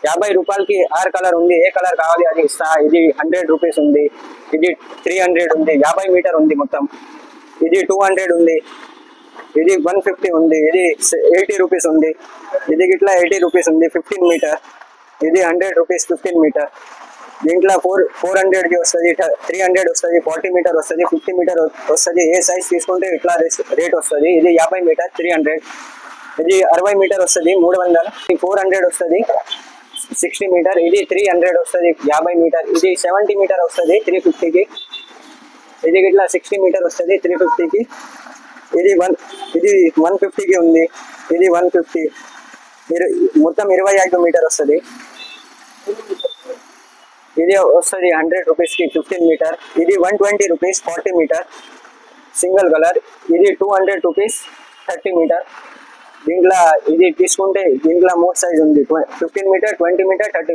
50 రూపాయలకి 6 కలర్ ఉంది, ఏ కలర్ కావాలి అది ఇస్తా. ఇది 100 రూపీస్ ఉంది, ఇది 300 ఉంది, 50 మీటర్ ఉంది మొత్తం. ఇది 200 ఉంది, ఇది 150 ఉంది, ఇది 80 రూపీస్ ఉంది, ఇది గిట్లా 80 రూపీస్ ఉంది 15 మీటర్. ఇది 100 రూపీస్ 15 మీటర్. దీంట్లో 400కి వస్తుంది, 300 వస్తుంది, 40 మీటర్ వస్తుంది, 50 మీటర్ వస్తుంది. ఏ సైజ్ తీసుకుంటే ఇట్లా రేట్ వస్తుంది. ఇది 50 మీటర్ 300, ఇది 60 మీటర్ వస్తుంది 300, 400 వస్తుంది 60 మీటర్, ఇది 300 వస్తుంది 50 మీటర్, ఇది 70 మీటర్ వస్తుంది 350కి, ఇది ఇట్లా 60 మీటర్ వస్తుంది 350కి, ఇది 150కి ఉంది, ఇది 150, మొత్తం 25 మీటర్ వస్తుంది. ఇది వస్తుంది 100 రూపీస్కి 15 మీటర్, ఇది 120 రూపీస్ 40 మీటర్ సింగిల్ కలర్, ఇది 200 రూపీస్ 30 మీటర్. దీంట్లో ఇది తీసుకుంటే దీంట్లో 3 సైజ్ ఉంది, 15 మీటర్, 20 మీటర్, 30 మీటర్.